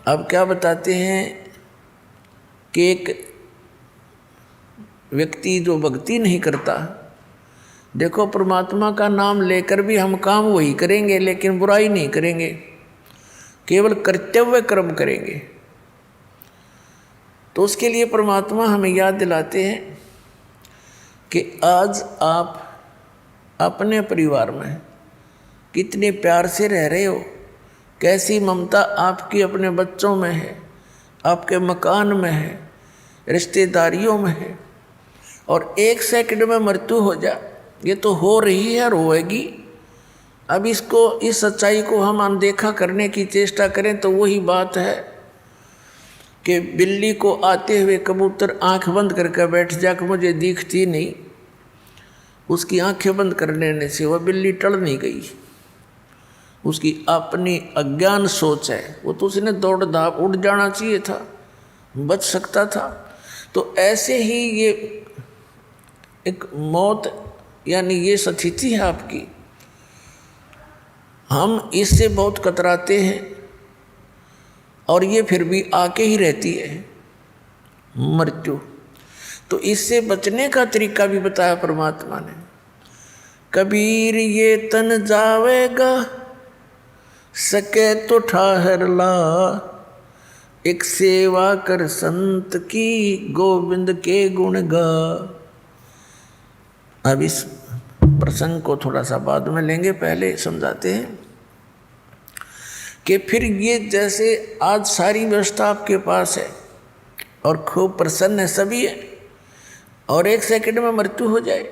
अब क्या बताते हैं कि एक व्यक्ति जो भक्ति नहीं करता, देखो परमात्मा का नाम लेकर भी हम काम वही करेंगे लेकिन बुराई नहीं करेंगे, केवल कर्तव्य कर्म करेंगे। तो उसके लिए परमात्मा हमें याद दिलाते हैं कि आज आप अपने परिवार में कितने प्यार से रह रहे हो, कैसी ममता आपकी अपने बच्चों में है, आपके मकान में है, रिश्तेदारियों में है। और एक सेकंड में मृत्यु हो जाए, ये तो हो रही है और होएगी। अब इसको, इस सच्चाई को हम अनदेखा करने की चेष्टा करें तो वही बात है कि बिल्ली को आते हुए कबूतर आंख बंद करके बैठ जाकर मुझे दिखती नहीं, उसकी आंखें बंद कर लेने से वह बिल्ली टल नहीं गई। उसकी अपनी अज्ञान सोच है, वो तो उसने दौड़ धाप उड़ जाना चाहिए था, बच सकता था। तो ऐसे ही ये एक मौत यानी ये स्थिति है आपकी, हम इससे बहुत कतराते हैं और ये फिर भी आके ही रहती है मृत्यु। तो इससे बचने का तरीका भी बताया परमात्मा ने। कबीर ये तन जावेगा, सके तो ठहर ला, एक सेवा कर संत की, गोविंद के गुण गा। अब इस प्रसंग को थोड़ा सा बाद में लेंगे, पहले समझाते हैं कि फिर ये जैसे आज सारी व्यवस्था आपके पास है और खूब प्रसन्न है सभी है, और एक सेकंड में मृत्यु हो जाए,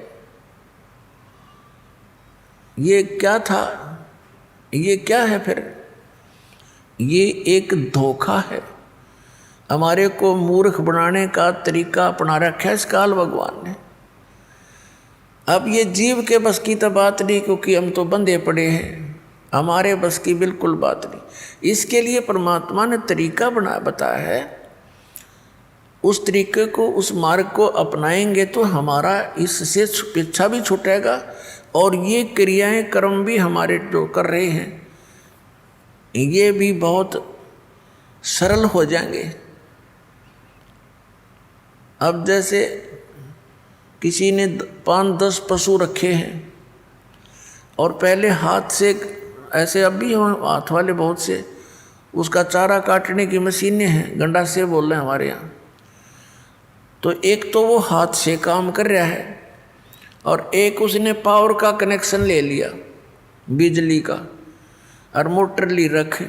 ये क्या था, ये क्या है? फिर ये एक धोखा है, हमारे को मूर्ख बनाने का तरीका अपना रखा है इस काल भगवान ने। अब ये जीव के बस की तो बात नहीं, क्योंकि हम तो बंधे पड़े हैं, हमारे बस की बिल्कुल बात नहीं। इसके लिए परमात्मा ने तरीका बताया है। उस तरीके को, उस मार्ग को अपनाएंगे तो हमारा इससे पीछा भी छूटेगा और ये क्रियाएं कर्म भी हमारे जो कर रहे हैं ये भी बहुत सरल हो जाएंगे। अब जैसे किसी ने 5-10 पशु रखे हैं और पहले हाथ से, ऐसे अब भी हाथ वाले बहुत से, उसका चारा काटने की मशीनें हैं, गंडा से बोल रहे हैं हमारे यहाँ। तो एक तो वो हाथ से काम कर रहा है और एक उसने पावर का कनेक्शन ले लिया, बिजली का, और मोटर ली रख,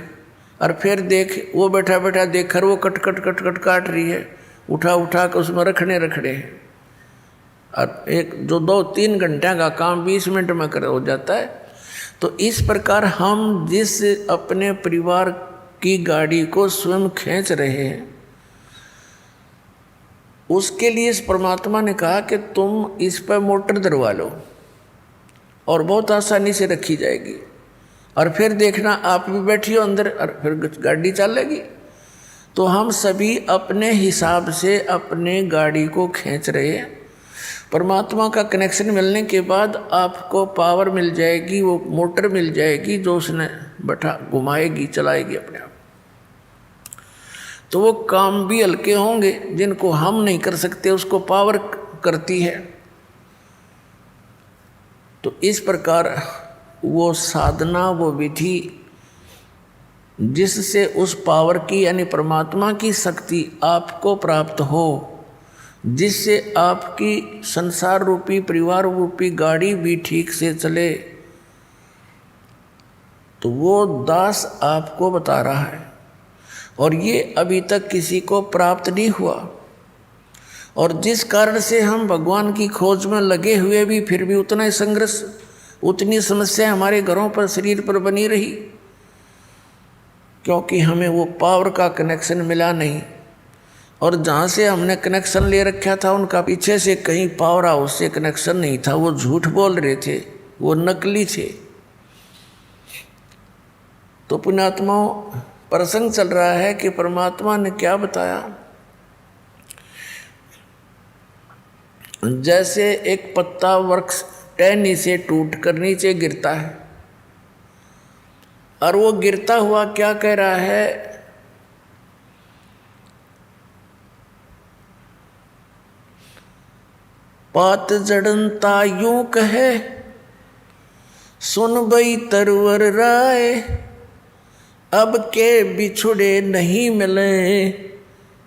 और फिर देख वो बैठा बैठा देख कर वो कट कट कट कट काट रही है, उठा उठा कर उसमें रखने हैं। और एक जो 2-3 घंटे का काम 20 मिनट में कर हो जाता है। तो इस प्रकार हम जिस अपने परिवार की गाड़ी को स्वयं खींच रहे हैं, उसके लिए इस परमात्मा ने कहा कि तुम इस पर मोटर दरवा लो और बहुत आसानी से रखी जाएगी, और फिर देखना आप भी बैठिए अंदर और फिर गाड़ी चलेगी। तो हम सभी अपने हिसाब से अपने गाड़ी को खींच रहे हैं। परमात्मा का कनेक्शन मिलने के बाद आपको पावर मिल जाएगी, वो मोटर मिल जाएगी जो उसने बैठा घुमाएगी, चलाएगी अपने आप। तो वो काम भी हल्के होंगे जिनको हम नहीं कर सकते, उसको पावर करती है। तो इस प्रकार वो साधना, वो विधि जिससे उस पावर की यानी परमात्मा की शक्ति आपको प्राप्त हो, जिससे आपकी संसार रूपी परिवार रूपी गाड़ी भी ठीक से चले, तो वो दास आपको बता रहा है। और ये अभी तक किसी को प्राप्त नहीं हुआ, और जिस कारण से हम भगवान की खोज में लगे हुए भी फिर भी उतना ही संघर्ष, उतनी समस्या हमारे घरों पर, शरीर पर बनी रही, क्योंकि हमें वो पावर का कनेक्शन मिला नहीं। और जहाँ से हमने कनेक्शन ले रखा था उनका पीछे से कहीं पावर हाउस से कनेक्शन नहीं था, वो झूठ बोल रहे थे, वो नकली थे। तो पुण्यात्माओं, प्रसंग चल रहा है कि परमात्मा ने क्या बताया। जैसे एक पत्ता वृक्ष टहनी से टूट कर नीचे गिरता है, और वो गिरता हुआ क्या कह रहा है पात जड़नता यूं कहे, सुन बई तरवर राय, अब के बिछुड़े नहीं मिले,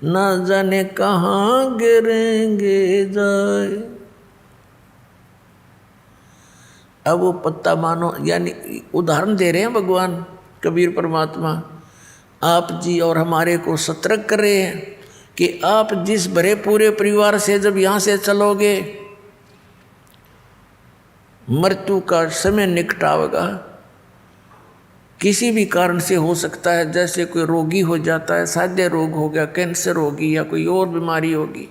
ना जाने कहाँ गिरेंगे जाए। अब वो पत्ता मानो, यानी उदाहरण दे रहे हैं भगवान कबीर परमात्मा, आप जी और हमारे को सतर्क कर रहे हैं कि आप जिस भरे पूरे परिवार से जब यहाँ से चलोगे, मृत्यु का समय निकट आवेगा। किसी भी कारण से हो सकता है, जैसे कोई रोगी हो जाता है, साध्य रोग हो गया, कैंसर होगी या कोई और बीमारी होगी,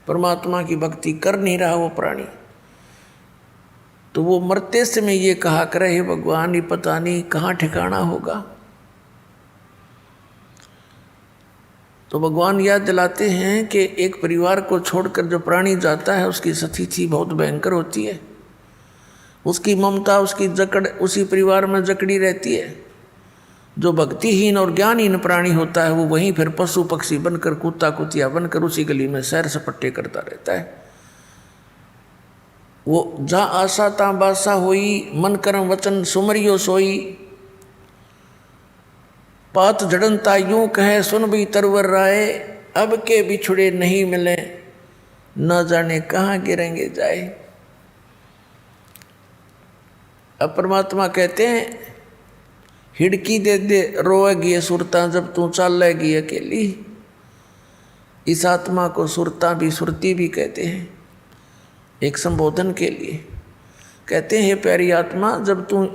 परमात्मा की भक्ति कर नहीं रहा वो प्राणी, तो वो मरते समय ये कहा करे, हे भगवान ये पता नहीं कहाँ ठिकाना होगा। तो भगवान याद दिलाते हैं कि एक परिवार को छोड़कर जो प्राणी जाता है उसकी स्थिति बहुत भयंकर होती है, उसकी ममता, उसकी जकड़ उसी परिवार में जकड़ी रहती है। जो भक्तिहीन और ज्ञानहीन प्राणी होता है वो वहीं फिर पशु पक्षी बनकर, कुत्ता कुतिया बनकर उसी गली में सैर सपट्टे करता रहता है। वो जहाँ आशा तहाँ बासा होई, मन कर्म वचन सुमरियो सोई, पात जड़नता यूं कहे, सुन भी तरवर राय, अब के बिछुड़े नहीं मिले, न जाने कहाँ गिरेंगे जाए। अब परमात्मा कहते हैं, हिड़की दे दे रोएगी सुरता, जब तू चलेगी अकेली। इस आत्मा को सुरता भी, सुरती भी कहते हैं, एक संबोधन के लिए। कहते हैं, प्यारी आत्मा, जब तू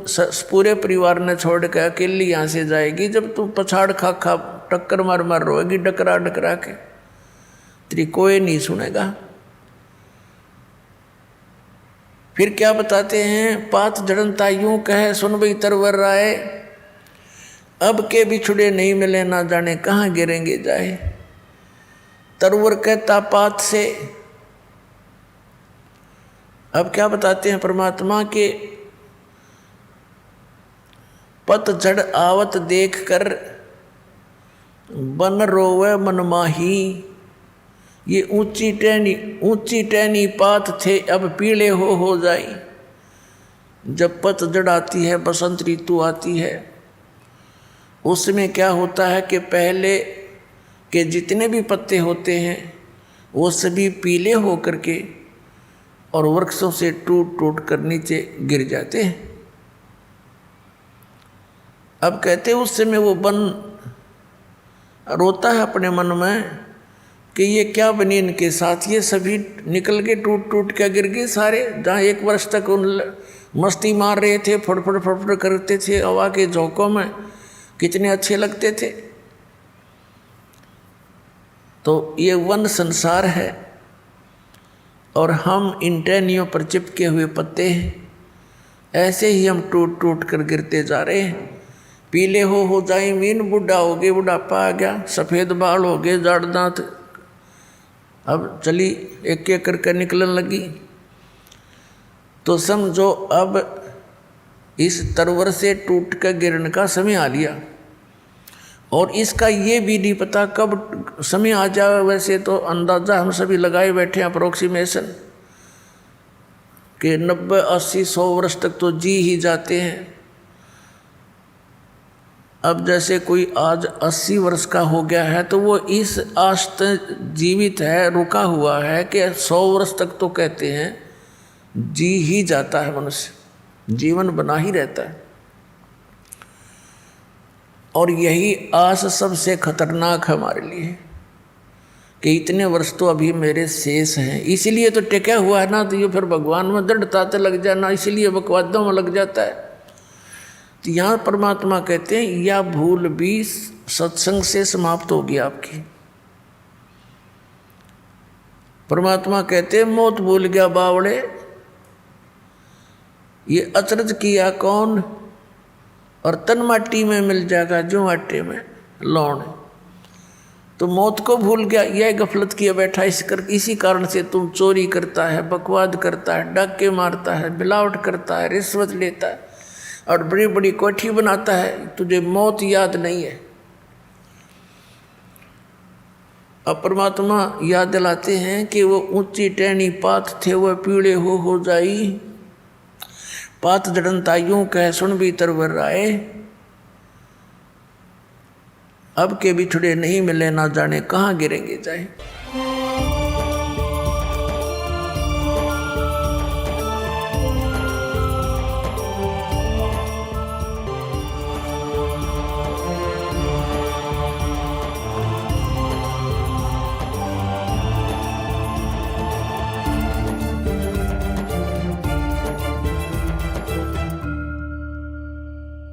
पूरे परिवार ने छोड़ के अकेली यहाँ से जाएगी, जब तू पछाड़ खा खा टक्कर मार मार रोएगी, डकरा डकरा के, तेरी कोई नहीं सुनेगा। फिर क्या बताते हैं, पात जड़नता यूं कहे, सुन बई तरवर राय, अब के बिछुड़े नहीं मिले, ना जाने कहाँ गिरेंगे जाए। तरवर कहता पात से। अब क्या बताते हैं परमात्मा के, पतझड़ आवत देख कर बन रोवे मन माही, ये ऊंची टहनी पात थे, अब पीले हो जाई। जब पतझड़ आती है, बसंत ऋतु आती है, उसमें क्या होता है कि पहले के जितने भी पत्ते होते हैं वो सभी पीले हो करके और वृक्षों से टूट टूट कर नीचे गिर जाते हैं। अब कहते हैं उस समय वो वन रोता है अपने मन में कि ये क्या बनी इनके साथ, ये सभी निकल के टूट टूट के गिर गए सारे। जहाँ एक वर्ष तक उन मस्ती मार रहे थे, फड़फड़ फड़फड़ करते थे हवा के झोंकों में, कितने अच्छे लगते थे। तो ये वन संसार है और हम इन टहनियों पर चिपके हुए पत्ते हैं। ऐसे ही हम टूट टूट कर गिरते जा रहे हैं। पीले हो जाए मीन, बुढ़ा हो गए, बुढ़ापा आ गया, सफ़ेद बाल हो गए, जाड़ दांत, अब चली एक एक करके निकलने लगी। तो समझो अब इस तरवर से टूट कर गिरने का समय आ लिया और इसका ये भी नहीं पता कब समय आ जाए। वैसे तो अंदाज़ा हम सभी लगाए बैठे हैं, अप्रोक्सीमेशन, कि 90, 80, 100 वर्ष तक तो जी ही जाते हैं। अब जैसे कोई आज 80 वर्ष का हो गया है तो वो इस आश तक जीवित है, रुका हुआ है कि 100 वर्ष तक तो कहते हैं जी ही जाता है, मनुष्य जीवन बना ही रहता है। और यही आस सबसे खतरनाक है हमारे लिए कि इतने वर्ष तो अभी मेरे शेष हैं, इसीलिए तो टिका हुआ है ना। तो ये फिर भगवान में दृढ़ता तो लग जाना, इसीलिए बकवादों में लग जाता है। तो यहाँ परमात्मा कहते हैं यह भूल भी सत्संग से समाप्त होगी आपकी। परमात्मा कहते हैं मौत भूल गया बावड़े, ये अचरज किया कौन, और तन माटी में मिल जाएगा जो आटे में लौण। तो मौत को भूल गया, यह गफलत किया बैठा, इसी कारण से तुम चोरी करता है, बकवाद करता है, डाके मारता है, मिलावट करता है, रिश्वत लेता है और बड़ी बड़ी कोठी बनाता है, तुझे मौत याद नहीं है। अब परमात्मा याद दिलाते हैं कि वो ऊंची टहनी पात थे वह पीड़े हो जाई, पात जड़नताइयों कह सुन भीतर वर आए, अब के बिछड़े नहीं मिले ना जाने कहाँ गिरेंगे जाए।